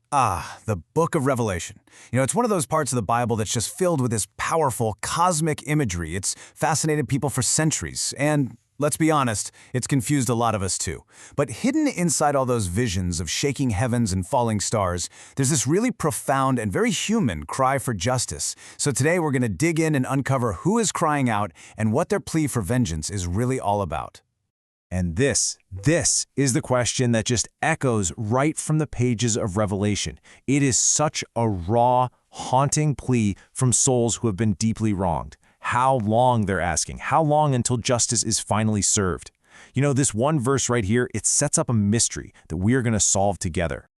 Ah, the book of Revelation. It's one of those parts of the Bible that's just filled with this powerful cosmic imagery. It's fascinated people for centuries, and let's be honest, it's confused a lot of us too. But hidden inside all those visions of shaking heavens and falling stars, there's this really profound and very human cry for justice. So today we're going to dig in and uncover who is crying out and what their plea for vengeance is really all about. And this is the question that just echoes right from the pages of Revelation. It is such a raw, haunting plea from souls who have been deeply wronged. How long, they're asking. How long until justice is finally served? This one verse right here, it sets up a mystery that we are going to solve together.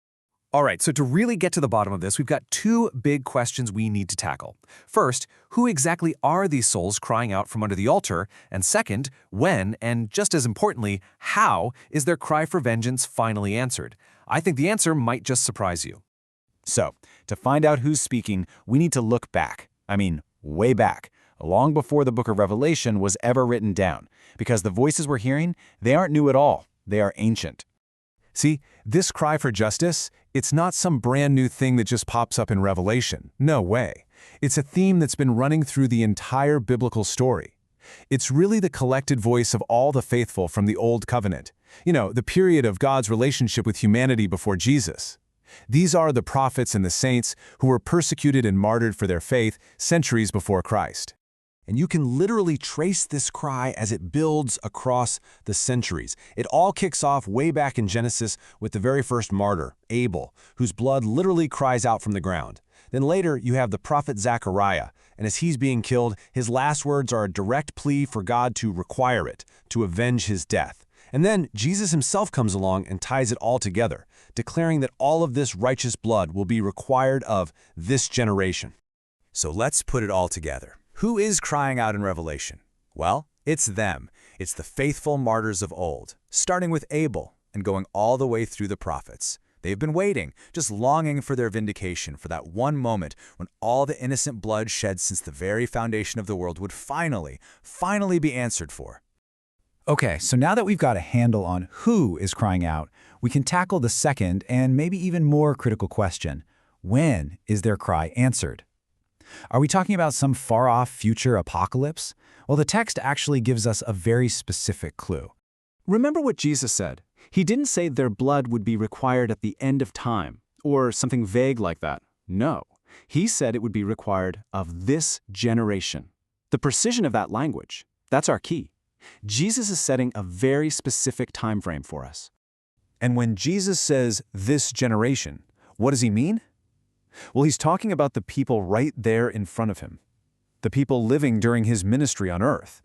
All right, so to really get to the bottom of this, we've got two big questions we need to tackle. First, who exactly are these souls crying out from under the altar? And second, when, and just as importantly, how is their cry for vengeance finally answered? I think the answer might just surprise you. So, to find out who's speaking, we need to look back. I mean, way back, long before the book of Revelation was ever written down. Because the voices we're hearing, they aren't new at all. They are ancient. See, this cry for justice, it's not some brand new thing that just pops up in Revelation. No way. It's a theme that's been running through the entire biblical story. It's really the collected voice of all the faithful from the Old Covenant. The period of God's relationship with humanity before Jesus. These are the prophets and the saints who were persecuted and martyred for their faith centuries before Christ. And you can literally trace this cry as it builds across the centuries. It all kicks off way back in Genesis with the very first martyr, Abel, whose blood literally cries out from the ground. Then later, you have the prophet Zechariah, and as he's being killed, his last words are a direct plea for God to require it, to avenge his death. And then Jesus himself comes along and ties it all together, declaring that all of this righteous blood will be required of this generation. So let's put it all together. Who is crying out in Revelation? Well, it's them. It's the faithful martyrs of old, starting with Abel and going all the way through the prophets. They've been waiting, just longing for their vindication, for that one moment when all the innocent blood shed since the very foundation of the world would finally be answered for. Okay, so now that we've got a handle on who is crying out, we can tackle the second and maybe even more critical question. When is their cry answered? Are we talking about some far-off future apocalypse? Well, the text actually gives us a very specific clue. Remember what Jesus said. He didn't say their blood would be required at the end of time, or something vague like that. No, he said it would be required of this generation. The precision of that language, that's our key. Jesus is setting a very specific time frame for us. And when Jesus says this generation, what does he mean? Well, he's talking about the people right there in front of him, the people living during his ministry on earth.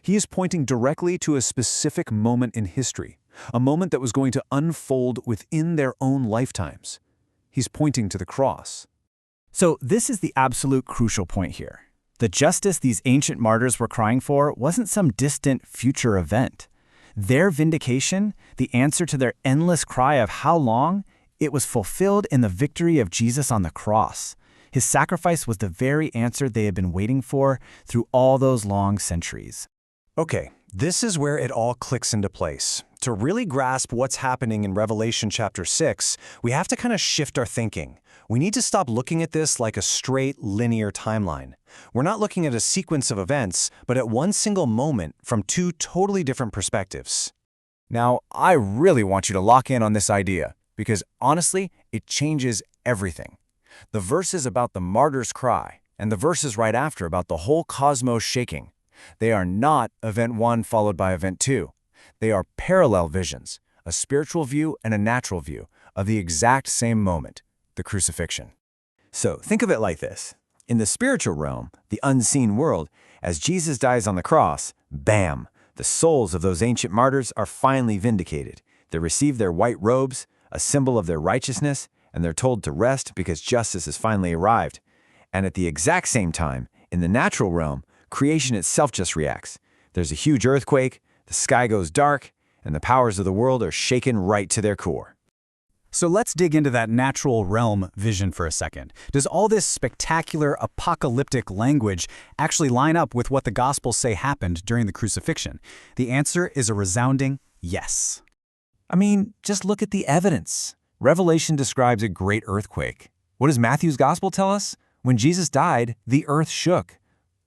He is pointing directly to a specific moment in history, a moment that was going to unfold within their own lifetimes. He's pointing to the cross. So this is the absolute crucial point here. The justice these ancient martyrs were crying for wasn't some distant future event. Their vindication, the answer to their endless cry of how long, it was fulfilled in the victory of Jesus on the cross. His sacrifice was the very answer they had been waiting for through all those long centuries. Okay, this is where it all clicks into place. To really grasp what's happening in Revelation chapter 6, we have to kind of shift our thinking. We need to stop looking at this like a straight, linear timeline. We're not looking at a sequence of events, but at one single moment from two totally different perspectives. Now, I really want you to lock in on this idea, because honestly, it changes everything. The verses about the martyr's cry, and the verses right after about the whole cosmos shaking, they are not event 1 followed by event 2. They are parallel visions, a spiritual view and a natural view of the exact same moment, the crucifixion. So think of it like this. In the spiritual realm, the unseen world, as Jesus dies on the cross, bam, the souls of those ancient martyrs are finally vindicated. They receive their white robes, a symbol of their righteousness, and they're told to rest because justice has finally arrived. And at the exact same time, in the natural realm, creation itself just reacts. There's a huge earthquake, the sky goes dark, and the powers of the world are shaken right to their core. So let's dig into that natural realm vision for a second. Does all this spectacular apocalyptic language actually line up with what the Gospels say happened during the crucifixion? The answer is a resounding yes. I mean, just look at the evidence. Revelation describes a great earthquake. What does Matthew's gospel tell us? When Jesus died, the earth shook.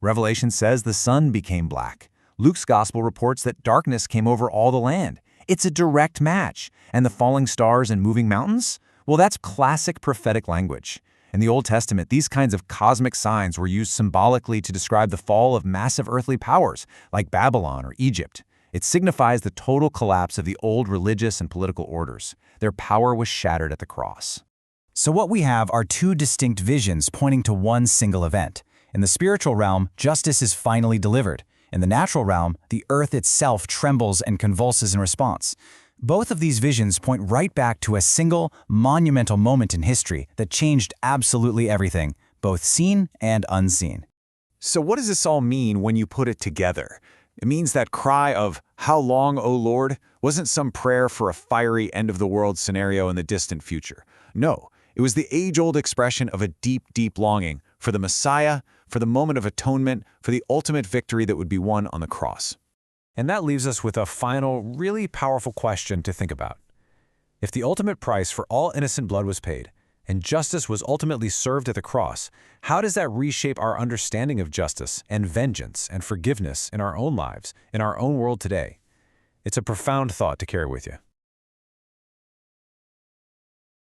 Revelation says the sun became black. Luke's gospel reports that darkness came over all the land. It's a direct match. And the falling stars and moving mountains? Well, that's classic prophetic language. In the Old Testament, these kinds of cosmic signs were used symbolically to describe the fall of massive earthly powers, like Babylon or Egypt. It signifies the total collapse of the old religious and political orders. Their power was shattered at the cross. So what we have are two distinct visions pointing to one single event. In the spiritual realm, justice is finally delivered. In the natural realm, the earth itself trembles and convulses in response. Both of these visions point right back to a single, monumental moment in history that changed absolutely everything, both seen and unseen. So what does this all mean when you put it together? It means that cry of, "How long, O Lord?" wasn't some prayer for a fiery end-of-the-world scenario in the distant future. No, it was the age-old expression of a deep, deep longing for the Messiah, for the moment of atonement, for the ultimate victory that would be won on the cross. And that leaves us with a final, really powerful question to think about. If the ultimate price for all innocent blood was paid, and justice was ultimately served at the cross, how does that reshape our understanding of justice and vengeance and forgiveness in our own lives, in our own world today? It's a profound thought to carry with you.